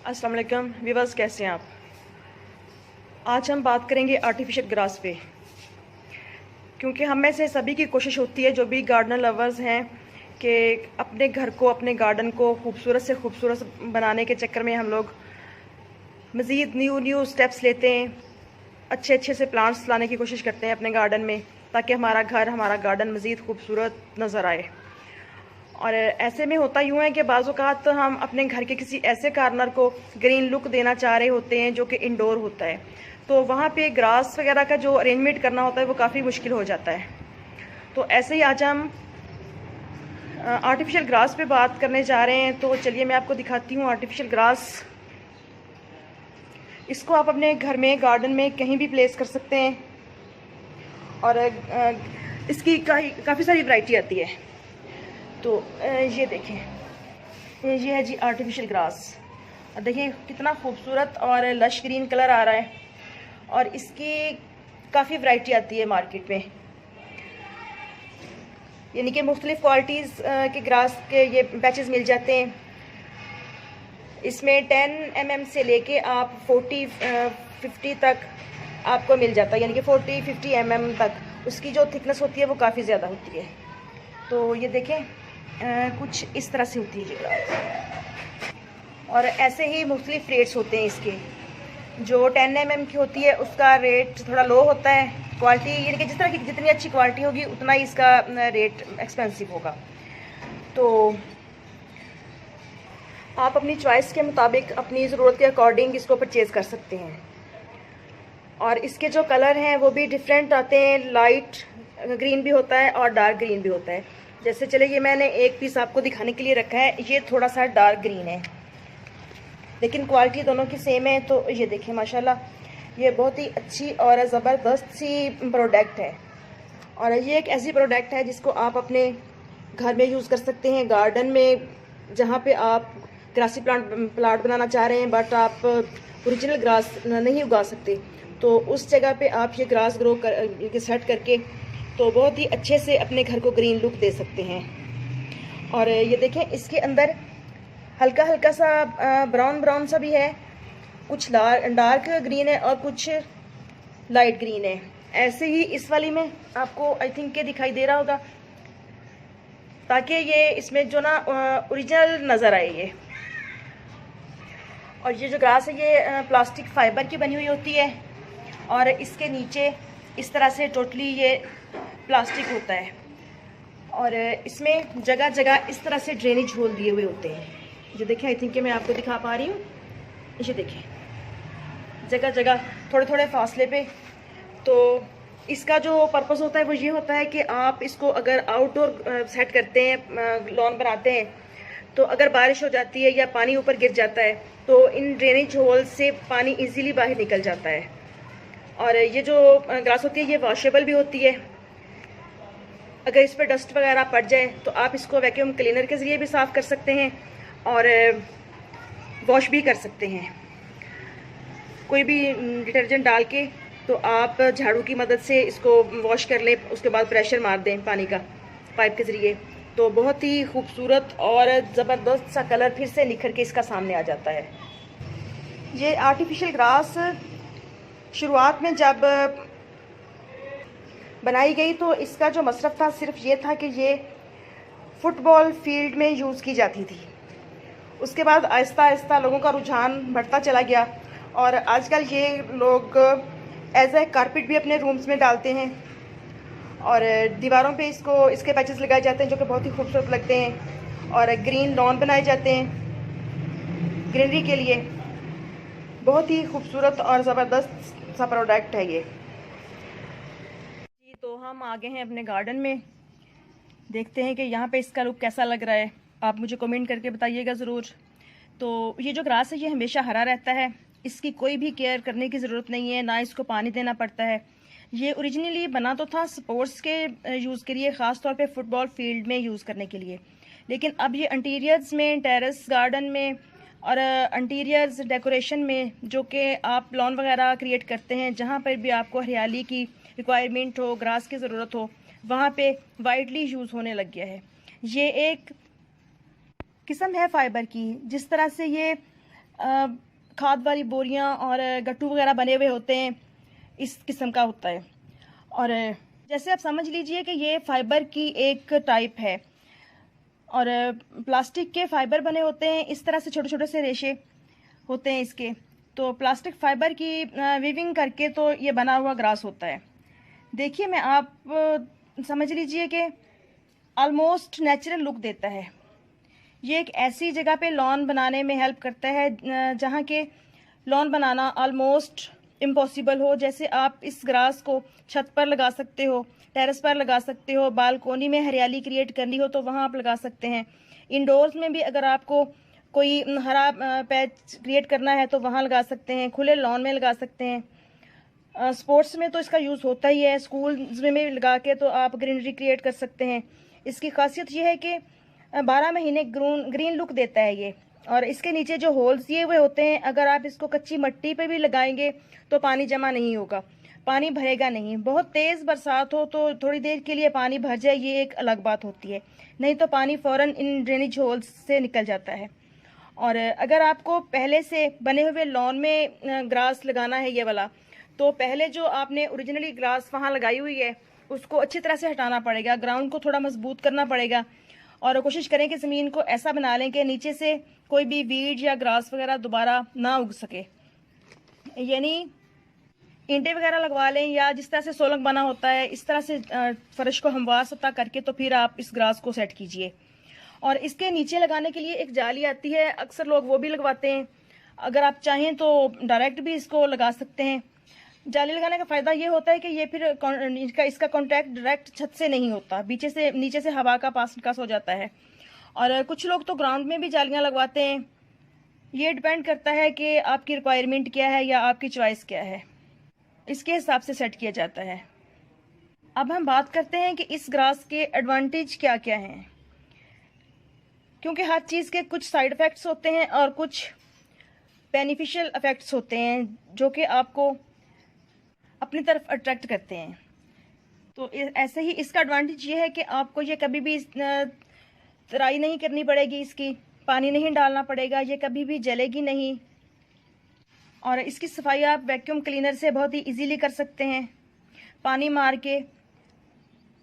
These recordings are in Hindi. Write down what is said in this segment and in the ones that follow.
अस्सलाम वालेकुम व्यूअर्स, कैसे हैं आप। आज हम बात करेंगे आर्टिफिशियल ग्रास पे, क्योंकि हम में से सभी की कोशिश होती है, जो भी गार्डनर लवर्स हैं, कि अपने घर को, अपने गार्डन को खूबसूरत से खूबसूरत बनाने के चक्कर में हम लोग मज़ीद न्यू स्टेप्स लेते हैं, अच्छे अच्छे से प्लांट्स लाने की कोशिश करते हैं अपने गार्डन में, ताकि हमारा घर, हमारा गार्डन मज़ीद खूबसूरत नज़र आए। और ऐसे में होता यूँ है कि बाज़ औक़ात हम अपने घर के किसी ऐसे कार्नर को ग्रीन लुक देना चाह रहे होते हैं जो कि इंडोर होता है, तो वहाँ पे ग्रास वगैरह का जो अरेंजमेंट करना होता है वो काफ़ी मुश्किल हो जाता है। तो ऐसे ही आज हम आर्टिफिशियल ग्रास पे बात करने जा रहे हैं। तो चलिए मैं आपको दिखाती हूँ आर्टिफिशियल ग्रास। इसको आप अपने घर में, गार्डन में कहीं भी प्लेस कर सकते हैं, और इसकी काफ़ी सारी वैरायटी आती है। तो ये देखें, ये है जी आर्टिफिशियल ग्रास, और देखिए कितना खूबसूरत और लश ग्रीन कलर आ रहा है, और इसकी काफ़ी वैरायटी आती है मार्केट में, यानी कि मुख्तलिफ़ क्वालिटीज़ के ग्रास के ये पैचेस मिल जाते हैं। इसमें 10 mm से लेके आप 40-50 तक आपको मिल जाता है, यानी कि 40-50 mm तक उसकी जो थिकनेस होती है वो काफ़ी ज़्यादा होती है। तो ये देखें, कुछ इस तरह से होती है ये ग्रास, और ऐसे ही मुख्तलिफ रेट्स होते हैं इसके। जो 10 mm की होती है उसका रेट थोड़ा लो होता है, क्वालिटी यानी कि जिस तरह की जितनी अच्छी क्वालिटी होगी उतना ही इसका रेट एक्सपेंसिव होगा। तो आप अपनी चॉइस के मुताबिक, अपनी ज़रूरत के अकॉर्डिंग इसको परचेज़ कर सकते हैं। और इसके जो कलर हैं वो भी डिफरेंट आते हैं, लाइट ग्रीन भी होता है और डार्क ग्रीन भी होता है। जैसे चले, ये मैंने एक पीस आपको दिखाने के लिए रखा है, ये थोड़ा सा डार्क ग्रीन है, लेकिन क्वालिटी दोनों की सेम है। तो ये देखें माशाल्लाह, ये बहुत ही अच्छी और ज़बरदस्त सी प्रोडक्ट है, और ये एक ऐसी प्रोडक्ट है जिसको आप अपने घर में यूज़ कर सकते हैं, गार्डन में जहाँ पे आप ग्रासी प्लांट बनाना चाह रहे हैं बट आप ओरिजिनल ग्रास नहीं उगा सकते, तो उस जगह पे आप ये ग्रास ग्रो कर सेट करके तो बहुत ही अच्छे से अपने घर को ग्रीन लुक दे सकते हैं। और ये देखें, इसके अंदर हल्का हल्का सा ब्राउन सा भी है, कुछ डार्क ग्रीन है और कुछ लाइट ग्रीन है। ऐसे ही इस वाली में आपको आई थिंक के दिखाई दे रहा होगा, ताकि ये इसमें जो ना ओरिजिनल नज़र आए ये। और ये जो ग्रास है ये प्लास्टिक फाइबर की बनी हुई होती है, और इसके नीचे इस तरह से टोटली ये प्लास्टिक होता है, और इसमें जगह जगह इस तरह से ड्रेनेज होल दिए हुए होते हैं। जो देखें, आई थिंक कि मैं आपको दिखा पा रही हूँ, ये देखें जगह जगह थोड़े थोड़े फासले पे। तो इसका जो पर्पस होता है वो ये होता है कि आप इसको अगर आउटडोर सेट करते हैं, लॉन बनाते हैं, तो अगर बारिश हो जाती है या पानी ऊपर गिर जाता है तो इन ड्रेनेज होल से पानी इजीली बाहर निकल जाता है। और ये जो ग्रास होती है ये वॉशेबल भी होती है, अगर इस पर डस्ट वगैरह पड़ जाए तो आप इसको वैक्यूम क्लीनर के ज़रिए भी साफ़ कर सकते हैं और वॉश भी कर सकते हैं, कोई भी डिटर्जेंट डाल के। तो आप झाड़ू की मदद से इसको वॉश कर लें, उसके बाद प्रेशर मार दें पानी का पाइप के ज़रिए, तो बहुत ही खूबसूरत और ज़बरदस्त सा कलर फिर से निखर के इसका सामने आ जाता है। ये आर्टिफिशियल ग्रास शुरुआत में जब बनाई गई तो इसका जो मसरफ़ था सिर्फ ये था कि ये फुटबॉल फील्ड में यूज़ की जाती थी। उसके बाद आहिस्ता आहिस्ता लोगों का रुझान बढ़ता चला गया, और आजकल ये लोग एज ए कारपेट भी अपने रूम्स में डालते हैं, और दीवारों पे इसके पैचेस लगाए जाते हैं जो कि बहुत ही खूबसूरत लगते हैं, और ग्रीन लॉन बनाए जाते हैं ग्रीनरी के लिए। बहुत ही खूबसूरत और ज़बरदस्त सा प्रोडक्ट है ये जी। तो हम आ गए हैं अपने गार्डन में, देखते हैं कि यहाँ पे इसका लुक कैसा लग रहा है, आप मुझे कमेंट करके बताइएगा ज़रूर। तो ये जो ग्रास है ये हमेशा हरा रहता है, इसकी कोई भी केयर करने की ज़रूरत नहीं है, ना इसको पानी देना पड़ता है। ये ओरिजिनली बना तो था स्पोर्ट्स के यूज़ के लिए, ख़ास तौर पे फुटबॉल फील्ड में यूज़ करने के लिए, लेकिन अब ये इंटीरियर्स में, टेरेस गार्डन में और इंटीरियर्स डेकोरेशन में, जो कि आप लॉन वगैरह क्रिएट करते हैं, जहाँ पर भी आपको हरियाली की रिक्वायरमेंट हो, ग्रास की ज़रूरत हो, वहाँ पे वाइडली यूज़ होने लग गया है। ये एक किस्म है फाइबर की, जिस तरह से ये खाद वाली बोरियां और गट्टू वगैरह बने हुए होते हैं, इस किस्म का होता है। और जैसे आप समझ लीजिए कि ये फाइबर की एक टाइप है, और प्लास्टिक के फाइबर बने होते हैं, इस तरह से छोटे छोटे से रेशे होते हैं इसके। तो प्लास्टिक फाइबर की वीविंग करके तो ये बना हुआ ग्रास होता है। देखिए, मैं आप समझ लीजिए कि ऑलमोस्ट नेचुरल लुक देता है। ये एक ऐसी जगह पे लॉन बनाने में हेल्प करता है जहाँ के लॉन बनाना ऑलमोस्ट इम्पॉसिबल हो। जैसे आप इस ग्रास को छत पर लगा सकते हो, टेरेस पर लगा सकते हो, बालकोनी में हरियाली क्रिएट करनी हो तो वहाँ आप लगा सकते हैं। इंडोर्स में भी अगर आपको कोई हरा पैच क्रिएट करना है तो वहाँ लगा सकते हैं, खुले लॉन में लगा सकते हैं। स्पोर्ट्स में तो इसका यूज़ होता ही है, स्कूल्स में भी लगा के तो आप ग्रीनरी क्रिएट कर सकते हैं। इसकी खासियत ये है कि 12 महीने ग्रीन लुक देता है ये। और इसके नीचे जो होल्स दिए हुए होते हैं, अगर आप इसको कच्ची मिट्टी पे भी लगाएंगे तो पानी जमा नहीं होगा, पानी भरेगा नहीं। बहुत तेज़ बरसात हो तो थोड़ी देर के लिए पानी भर जाए, ये एक अलग बात होती है, नहीं तो पानी फ़ौरन इन ड्रेनेज होल्स से निकल जाता है। और अगर आपको पहले से बने हुए लॉन में ग्रास लगाना है ये वाला, तो पहले जो आपने ओरिजिनली ग्रास वहाँ लगाई हुई है उसको अच्छी तरह से हटाना पड़ेगा, ग्राउंड को थोड़ा मजबूत करना पड़ेगा। और कोशिश करें कि ज़मीन को ऐसा बना लें कि नीचे से कोई भी वीड या ग्रास वगैरह दोबारा ना उग सके। यानी ईंटें वगैरह लगवा लें, या जिस तरह से सोलंग बना होता है इस तरह से फर्श को हमवार सतह करके तो फिर आप इस ग्रास को सेट कीजिए। और इसके नीचे लगाने के लिए एक जाली आती है, अक्सर लोग वो भी लगवाते हैं। अगर आप चाहें तो डायरेक्ट भी इसको लगा सकते हैं। जाली लगाने का फ़ायदा ये होता है कि ये फिर इसका कॉन्टैक्ट डायरेक्ट छत से नहीं होता, नीचे से हवा का पास निकास हो जाता है। और कुछ लोग तो ग्राउंड में भी जालियाँ लगवाते हैं। ये डिपेंड करता है कि आपकी रिक्वायरमेंट क्या है या आपकी चॉइस क्या है, इसके हिसाब से सेट किया जाता है। अब हम बात करते हैं कि इस ग्रास के एडवांटेज क्या क्या हैं, क्योंकि हर चीज़ के कुछ साइड इफ़ेक्ट्स होते हैं और कुछ बेनिफिशियल इफ़ेक्ट्स होते हैं जो कि आपको अपनी तरफ अट्रैक्ट करते हैं। तो ऐसे ही इसका एडवांटेज ये है कि आपको ये कभी भी तराई नहीं करनी पड़ेगी, इसकी पानी नहीं डालना पड़ेगा, ये कभी भी जलेगी नहीं। और इसकी सफाई आप वैक्यूम क्लीनर से बहुत ही इजीली कर सकते हैं, पानी मार के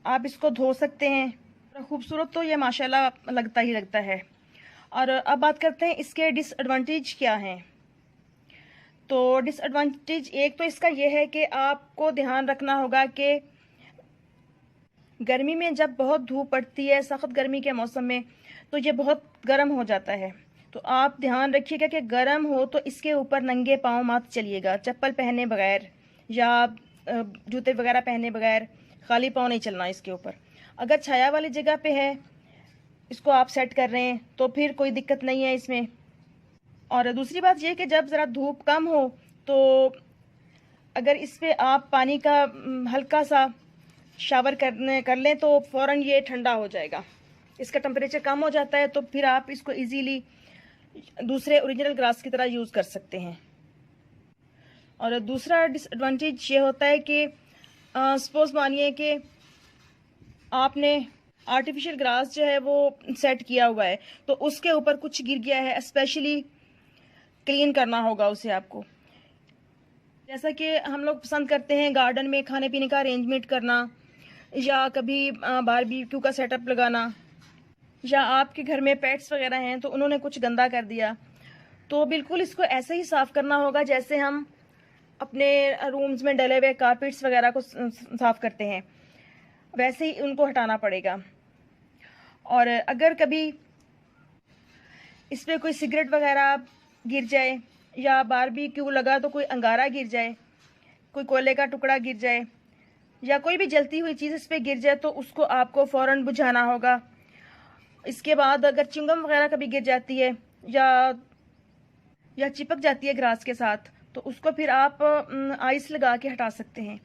आप इसको धो सकते हैं। खूबसूरत तो ये माशाल्लाह लगता ही लगता है। और अब बात करते हैं इसके डिसएडवांटेज क्या हैं। तो डिसएडवांटेज एक तो इसका यह है कि आपको ध्यान रखना होगा कि गर्मी में जब बहुत धूप पड़ती है, सख्त गर्मी के मौसम में, तो ये बहुत गर्म हो जाता है। तो आप ध्यान रखिएगा कि गर्म हो तो इसके ऊपर नंगे पाँव मत चलिएगा, चप्पल पहने बगैर या जूते वगैरह पहने बगैर खाली पाँव नहीं चलना इसके ऊपर। अगर छाया वाली जगह पे है, इसको आप सेट कर रहे हैं तो फिर कोई दिक्कत नहीं है इसमें। और दूसरी बात यह कि जब ज़रा धूप कम हो तो अगर इस पर आप पानी का हल्का सा शावर कर लें तो फ़ौरन ये ठंडा हो जाएगा, इसका टेम्परेचर कम हो जाता है, तो फिर आप इसको इजीली दूसरे ओरिजिनल ग्रास की तरह यूज़ कर सकते हैं। और दूसरा डिसएडवांटेज ये होता है कि सपोज़ मानिए कि आपने आर्टिफिशियल ग्रास जो है वो सेट किया हुआ है तो उसके ऊपर कुछ गिर गया है, स्पेशली क्लीन करना होगा उसे आपको। जैसा कि हम लोग पसंद करते हैं गार्डन में खाने पीने का अरेंजमेंट करना, या कभी बारबेक्यू का सेटअप लगाना, या आपके घर में पेट्स वगैरह हैं तो उन्होंने कुछ गंदा कर दिया, तो बिल्कुल इसको ऐसे ही साफ़ करना होगा जैसे हम अपने रूम्स में डले हुए कारपेट्स वगैरह को साफ़ करते हैं, वैसे ही उनको हटाना पड़ेगा। और अगर कभी इस पर कोई सिगरेट वगैरह गिर जाए या बारबेक्यू लगा तो कोई अंगारा गिर जाए, कोई कोयले का टुकड़ा गिर जाए, या कोई भी जलती हुई चीज़ इस पर गिर जाए तो उसको आपको फ़ौरन बुझाना होगा। इसके बाद अगर चिंगम वगैरह कभी गिर जाती है या चिपक जाती है ग्रास के साथ तो उसको फिर आप आइस लगा के हटा सकते हैं।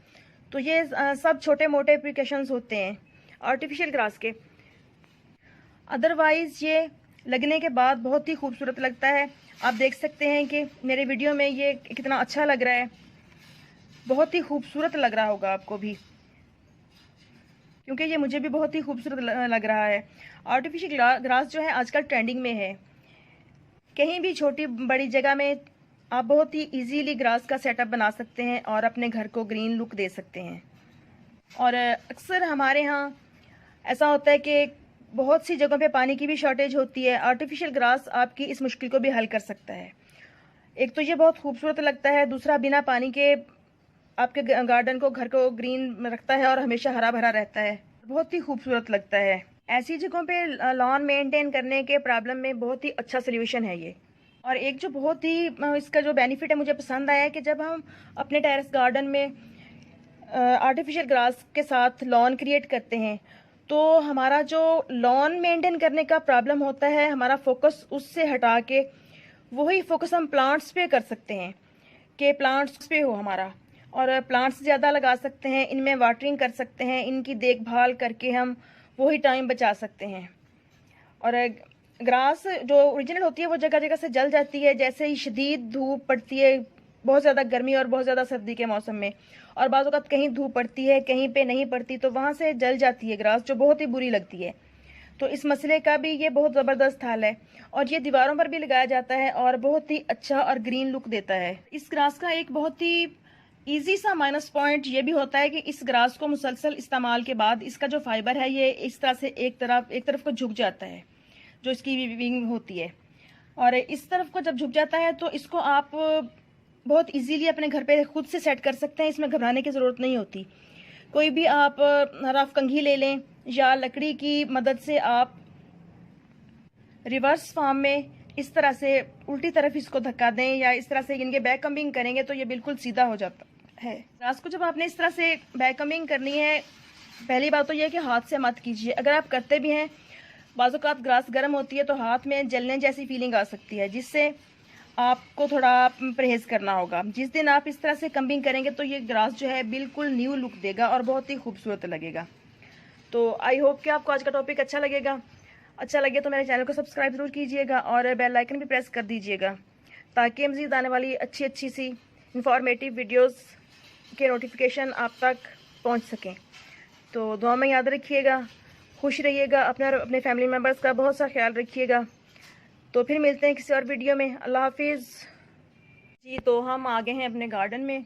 तो ये सब छोटे मोटे प्रिकॉशंस होते हैं आर्टिफिशियल ग्रास के। अदरवाइज़ ये लगने के बाद बहुत ही खूबसूरत लगता है। आप देख सकते हैं कि मेरे वीडियो में ये कितना अच्छा लग रहा है, बहुत ही खूबसूरत लग रहा होगा आपको भी, क्योंकि ये मुझे भी बहुत ही खूबसूरत लग रहा है। आर्टिफिशियल ग्रास जो है आजकल ट्रेंडिंग में है कहीं भी छोटी बड़ी जगह में आप बहुत ही इजीली ग्रास का सेटअप बना सकते हैं और अपने घर को ग्रीन लुक दे सकते हैं। और अक्सर हमारे यहाँ ऐसा होता है कि बहुत सी जगहों पे पानी की भी शॉर्टेज होती है। आर्टिफिशियल ग्रास आपकी इस मुश्किल को भी हल कर सकता है। एक तो ये बहुत खूबसूरत लगता है, दूसरा बिना पानी के आपके गार्डन को, घर को ग्रीन रखता है और हमेशा हरा भरा रहता है, बहुत ही खूबसूरत लगता है। ऐसी जगहों पे लॉन मेंटेन करने के प्रॉब्लम में बहुत ही अच्छा सोल्यूशन है ये। और एक जो बहुत ही इसका जो बेनिफिट है मुझे पसंद आया है कि जब हम अपने टेरेस गार्डन में आर्टिफिशियल ग्रास के साथ लॉन क्रिएट करते हैं तो हमारा जो लॉन मेंटेन करने का प्रॉब्लम होता है, हमारा फोकस उससे हटा के वही फोकस हम प्लांट्स पे कर सकते हैं कि प्लांट्स पे हो हमारा, और प्लांट्स ज़्यादा लगा सकते हैं, इनमें वाटरिंग कर सकते हैं, इनकी देखभाल करके हम वही टाइम बचा सकते हैं। और ग्रास जो ओरिजिनल होती है वो जगह जगह से जल जाती है, जैसे ही शदीद धूप पड़ती है, बहुत ज़्यादा गर्मी और बहुत ज़्यादा सर्दी के मौसम में, और बाज़ औक़ात कहीं धूप पड़ती है कहीं पे नहीं पड़ती, तो वहाँ से जल जाती है ग्रास, जो बहुत ही बुरी लगती है। तो इस मसले का भी ये बहुत ज़बरदस्त हल है, और ये दीवारों पर भी लगाया जाता है और बहुत ही अच्छा और ग्रीन लुक देता है। इस ग्रास का एक बहुत ही ईजी सा माइनस पॉइंट ये भी होता है कि इस ग्रास को मुसलसल इस्तेमाल के बाद इसका जो फाइबर है ये इस तरह से एक तरफ को झुक जाता है, जो इसकी वीविंग होती है, और इस तरफ को जब झुक जाता है तो इसको आप बहुत इजीली अपने घर पे खुद से सेट कर सकते हैं। इसमें घबराने की ज़रूरत नहीं होती। कोई भी आप रफ कंघी ले लें या लकड़ी की मदद से आप रिवर्स फॉर्म में इस तरह से उल्टी तरफ इसको धक्का दें या इस तरह से इनके बैक कमिंग करेंगे तो ये बिल्कुल सीधा हो जाता है। ग्रास को जब आपने इस तरह से बैक कमिंग करनी है, पहली बात तो यह है कि हाथ से मत कीजिए। अगर आप करते भी हैं, बाज़ औक़ात ग्रास गर्म होती है तो हाथ में जलने जैसी फीलिंग आ सकती है, जिससे आपको थोड़ा परहेज़ करना होगा। जिस दिन आप इस तरह से कम्बिंग करेंगे तो ये ग्रास जो है बिल्कुल न्यू लुक देगा और बहुत ही खूबसूरत लगेगा। तो आई होप कि आपको आज का टॉपिक अच्छा लगेगा। अच्छा लगे तो मेरे चैनल को सब्सक्राइब ज़रूर कीजिएगा और बेल आइकन भी प्रेस कर दीजिएगा, ताकि मज़ीद आने वाली अच्छी सी इंफॉर्मेटिव वीडियोस के नोटिफिकेशन आप तक पहुंच सकें। तो दुआ में याद रखिएगा, खुश रहिएगा, अपने और अपने फैमिली मेम्बर्स का बहुत सा ख्याल रखिएगा। तो फिर मिलते हैं किसी और वीडियो में। अल्लाह हाफिज़ जी। तो हम आ गए हैं अपने गार्डन में।